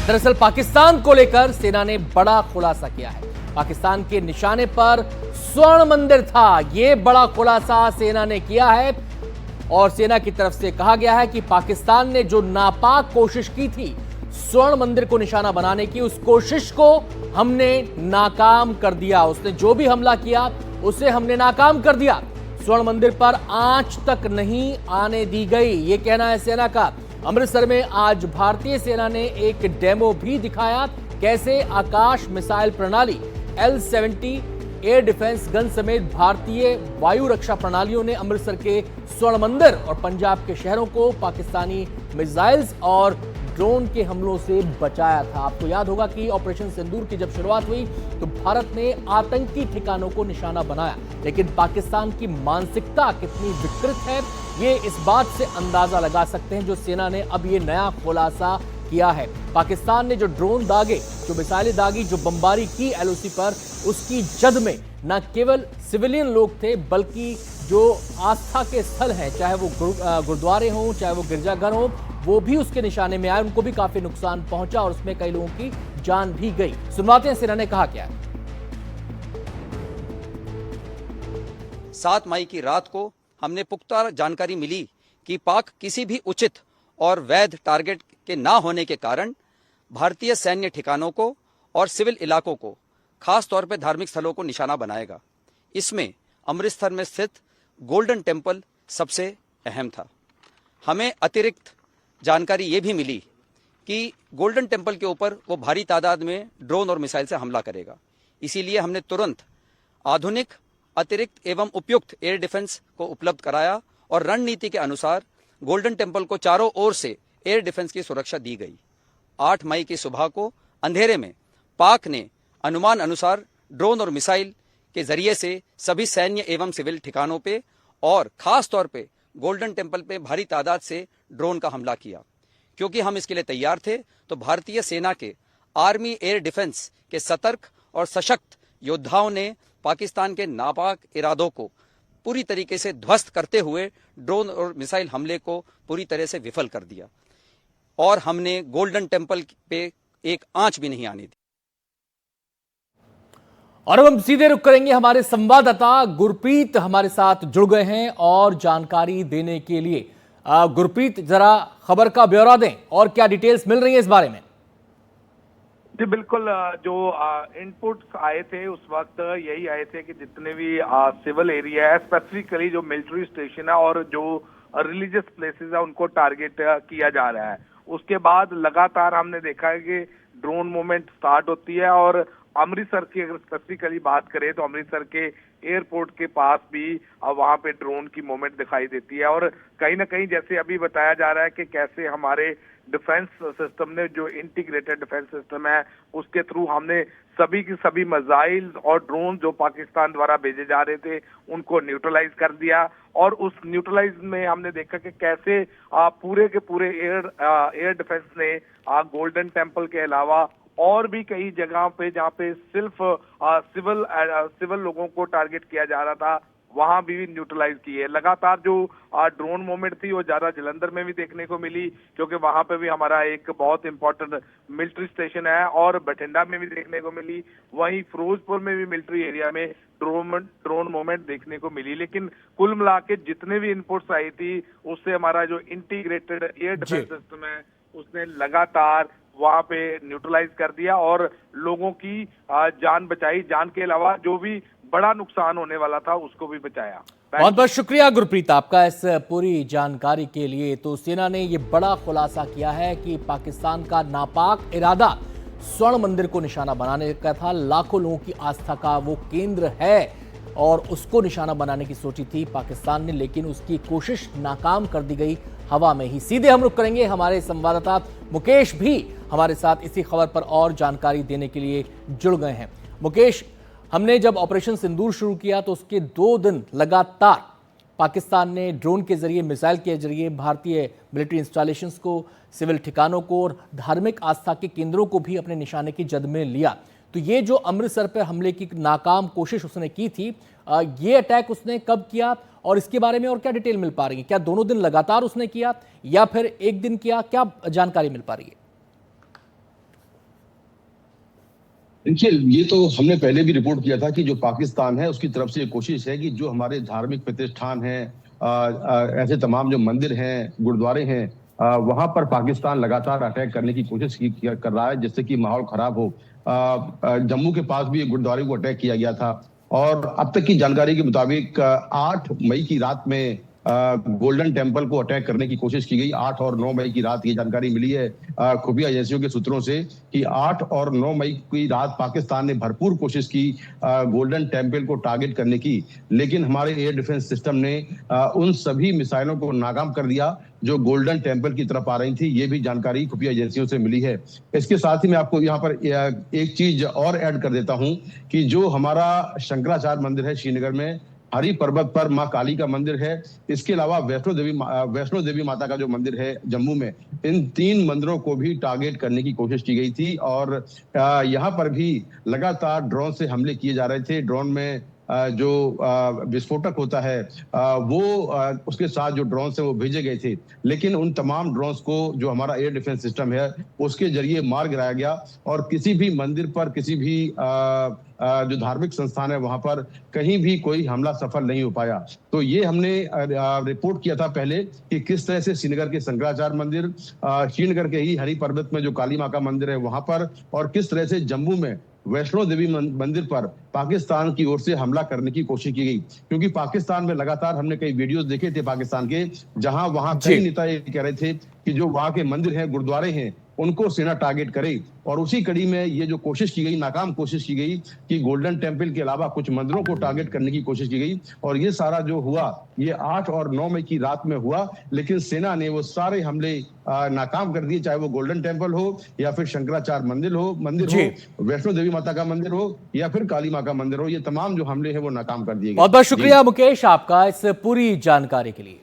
दरअसल पाकिस्तान को लेकर सेना ने बड़ा खुलासा किया है। पाकिस्तान के निशाने पर स्वर्ण मंदिर था, यह बड़ा खुलासा सेना ने किया है और सेना की तरफ से कहा गया है कि पाकिस्तान ने जो नापाक कोशिश की थी स्वर्ण मंदिर को निशाना बनाने की, उस कोशिश को हमने नाकाम कर दिया। उसने जो भी हमला किया उसे हमने नाकाम कर दिया। स्वर्ण मंदिर पर आंच तक नहीं आने दी गई, यह कहना है सेना का। अमृतसर में आज भारतीय सेना ने एक डेमो भी दिखाया, कैसे आकाश मिसाइल प्रणाली L-70 एयर डिफेंस गन समेत भारतीय वायु रक्षा प्रणालियों ने अमृतसर के स्वर्ण मंदिर और पंजाब के शहरों को पाकिस्तानी मिसाइल्स और ड्रोन के हमलों से बचाया था। आपको याद होगा कि ऑपरेशन सिंदूर की जब शुरुआत हुई तो भारत ने आतंकी ठिकानों को निशाना बनाया, लेकिन पाकिस्तान की मानसिकता कितनी विकृत है ये इस बात से अंदाजा लगा सकते हैं जो सेना ने अब ये नया खुलासा किया है। पाकिस्तान ने जो ड्रोन दागे, जो मिसाइलें दागी, जो बमबारी की LOC पर, उसकी जद में न केवल सिविलियन लोग थे बल्कि जो आस्था के स्थल हैं, चाहे वो गुरुद्वारे हों, चाहे वो गिरजाघर हों, वो भी उसके निशाने में आए। उनको भी काफी नुकसान पहुंचा और उसमें कई लोगों की जान भी गई। सुनवाते हैं सेना ने कहा क्या है। 7 मई की रात को हमने पुख्ता जानकारी मिली कि पाक किसी भी उचित और वैध टारगेट के ना होने के कारण भारतीय सैन्य ठिकानों को और सिविल इलाकों को, खास तौर पर धार्मिक स्थलों को निशाना बनाएगा। इसमें अमृतसर में स्थित गोल्डन टेम्पल सबसे अहम था। हमें अतिरिक्त जानकारी ये भी मिली कि गोल्डन टेम्पल के ऊपर वो भारी तादाद में ड्रोन और मिसाइल से हमला करेगा। इसीलिए हमने तुरंत आधुनिक, अतिरिक्त एवं उपयुक्त एयर डिफेंस को उपलब्ध कराया और रणनीति के अनुसार गोल्डन टेम्पल को चारों ओर से एयर डिफेंस की सुरक्षा दी गई। 8 मई की सुबह को अंधेरे में पाक ने अनुमान अनुसार ड्रोन और मिसाइल के जरिए से सभी सैन्य एवं सिविल ठिकानों पे और खास तौर पे गोल्डन टेम्पल पे भारी तादाद से ड्रोन का हमला किया। क्योंकि हम इसके लिए तैयार थे तो भारतीय सेना के आर्मी एयर डिफेंस के सतर्क और सशक्त योद्धाओं ने पाकिस्तान के नापाक इरादों को पूरी तरीके से ध्वस्त करते हुए ड्रोन और मिसाइल हमले को पूरी तरह से विफल कर दिया और हमने गोल्डन टेम्पल पे एक आंच भी नहीं आने दी। और अब हम सीधे रुख करेंगे, हमारे संवाददाता गुरप्रीत हमारे साथ जुड़ गए हैं और जानकारी देने के लिए। गुरप्रीत, जरा खबर का ब्यौरा दें और क्या डिटेल्स मिल रही है इस बारे में। जी बिल्कुल, जो इनपुट्स आए थे उस वक्त यही आए थे कि जितने भी सिविल एरिया है, स्पेसिफिकली जो मिलिट्री स्टेशन है और जो रिलीजियस प्लेसेस है, उनको टारगेट किया जा रहा है। उसके बाद लगातार हमने देखा है कि ड्रोन मूवमेंट स्टार्ट होती है और अमृतसर की अगर स्पेसिफिकली बात करें तो अमृतसर के एयरपोर्ट के पास भी वहां पे ड्रोन की मूवमेंट दिखाई देती है। और कहीं ना कहीं जैसे अभी बताया जा रहा है कि कैसे हमारे डिफेंस सिस्टम ने, जो इंटीग्रेटेड डिफेंस सिस्टम है, उसके थ्रू हमने सभी की सभी मिसाइल और ड्रोन जो पाकिस्तान द्वारा भेजे जा रहे थे उनको न्यूट्रलाइज कर दिया। और उस न्यूट्रलाइज में हमने देखा कि कैसे पूरे के पूरे एयर डिफेंस ने गोल्डन टेम्पल के अलावा और भी कई जगह पे जहाँ पे सिर्फ सिविल लोगों को टारगेट किया जा रहा था, वहां भी न्यूट्रलाइज किए। लगातार जो ड्रोन मूवमेंट थी वो ज्यादा जलंधर में भी देखने को मिली, क्योंकि वहां पे भी हमारा एक बहुत इंपॉर्टेंट मिलिट्री स्टेशन है, और बठिंडा में भी देखने को मिली। वहीं फिरोजपुर में भी मिलिट्री एरिया में ड्रोन मूवमेंट देखने को मिली। लेकिन कुल मिला के जितने भी इनपुट्स आई थी उससे हमारा जो इंटीग्रेटेड एयर डिफेंस सिस्टम है उसने लगातार वहां पे न्यूट्रलाइज कर दिया और लोगों की जान बचाई। जान के अलावा जो भी बड़ा नुकसान होने वाला था उसको भी बचाया। बहुत बहुत शुक्रिया गुरप्रीत आपका इस पूरी जानकारी के लिए। तो सेना ने यह बड़ा खुलासा किया है कि पाकिस्तान का नापाक इरादा स्वर्ण मंदिर को निशाना बनाने का था। लाखों लोगों की आस्था का वो केंद्र है और उसको निशाना बनाने की सोची थी पाकिस्तान ने, लेकिन उसकी कोशिश नाकाम कर दी गई हवा में ही। सीधे हम रुक करेंगे, हमारे संवाददाता मुकेश भी हमारे साथ इसी खबर पर और जानकारी देने के लिए जुड़ गए हैं। मुकेश, हमने जब ऑपरेशन सिंदूर शुरू किया तो उसके 2 दिन लगातार पाकिस्तान ने ड्रोन के जरिए, मिसाइल के जरिए भारतीय मिलिट्री इंस्टॉलेशंस को, सिविल ठिकानों को और धार्मिक आस्था के केंद्रों को भी अपने निशाने की जद में लिया। तो ये जो अमृतसर पर हमले की नाकाम कोशिश उसने की थी, ये अटैक उसने कब किया और इसके बारे में और क्या डिटेल मिल पा रही है? क्या दोनों दिन लगातार उसने किया या फिर एक दिन किया? क्या जानकारी मिल पा रही है? देखिए, ये तो हमने पहले भी रिपोर्ट किया था कि जो पाकिस्तान है उसकी तरफ से ये कोशिश है कि जो हमारे धार्मिक प्रतिष्ठान हैं, ऐसे तमाम जो मंदिर हैं, गुरुद्वारे हैं, वहां पर पाकिस्तान लगातार अटैक करने की कोशिश कर रहा है, जिससे कि माहौल खराब हो। जम्मू के पास भी एक गुरुद्वारे को अटैक किया गया था और अब तक की जानकारी के मुताबिक 8 मई की रात में गोल्डन टेम्पल को अटैक करने की कोशिश की गई। 8 और 9 मई की रात ये जानकारी मिली है खुफिया एजेंसियों के सूत्रों से कि 8 और 9 मई की रात पाकिस्तान ने भरपूर कोशिश की गोल्डन टेम्पल को टारगेट करने की, लेकिन हमारे एयर डिफेंस सिस्टम ने उन सभी मिसाइलों को नाकाम कर दिया जो गोल्डन टेम्पल की तरफ आ रही थी। ये भी जानकारी खुफिया एजेंसियों से मिली है। इसके साथ ही मैं आपको यहाँ पर एक चीज और ऐड कर देता हूँ कि जो हमारा शंकराचार्य मंदिर है श्रीनगर में, हरी पर्वत पर मां काली का मंदिर है, इसके अलावा वैष्णो देवी माता का जो मंदिर है जम्मू में, इन 3 मंदिरों को भी टारगेट करने की कोशिश की गई थी और यहाँ पर भी लगातार ड्रोन से हमले किए जा रहे थे। ड्रोन में जो विस्फोटक होता है वो उसके साथ जो ड्रोन है वो भेजे गए थे, लेकिन उन तमाम ड्रोन्स को जो हमारा एयर डिफेंस सिस्टम है उसके जरिए मार गिराया गया और किसी भी मंदिर पर, किसी भी जो धार्मिक संस्थान है वहां पर कहीं भी कोई हमला सफल नहीं हो पाया। तो ये हमने रिपोर्ट किया था पहले कि किस तरह से श्रीनगर के शंकराचार्य मंदिर, श्रीनगर के ही हरी पर्वत में जो काली माँ का मंदिर है वहां पर, और किस तरह से जम्मू में वैष्णो देवी मंदिर पर पाकिस्तान की ओर से हमला करने की कोशिश की गई। क्योंकि पाकिस्तान में लगातार हमने कई वीडियोस देखे थे पाकिस्तान के, जहां वहां कई नेता ये कह रहे थे कि जो वहां के मंदिर हैं, गुरुद्वारे हैं, उनको सेना टारगेट करे। और उसी कड़ी में ये जो कोशिश की गई, नाकाम कोशिश की गई कि गोल्डन टेम्पल के अलावा कुछ मंदिरों को टारगेट करने की कोशिश की गई। और ये सारा जो हुआ ये 8 और 9 मई की रात में हुआ, लेकिन सेना ने वो सारे हमले नाकाम कर दिए, चाहे वो गोल्डन टेम्पल हो या फिर शंकराचार्य मंदिर हो, वैष्णो देवी माता का मंदिर हो या फिर काली माँ का मंदिर हो, ये तमाम जो हमले हैं वो नाकाम कर दिए गए। बहुत बहुत शुक्रिया मुकेश आपका इस पूरी जानकारी के लिए।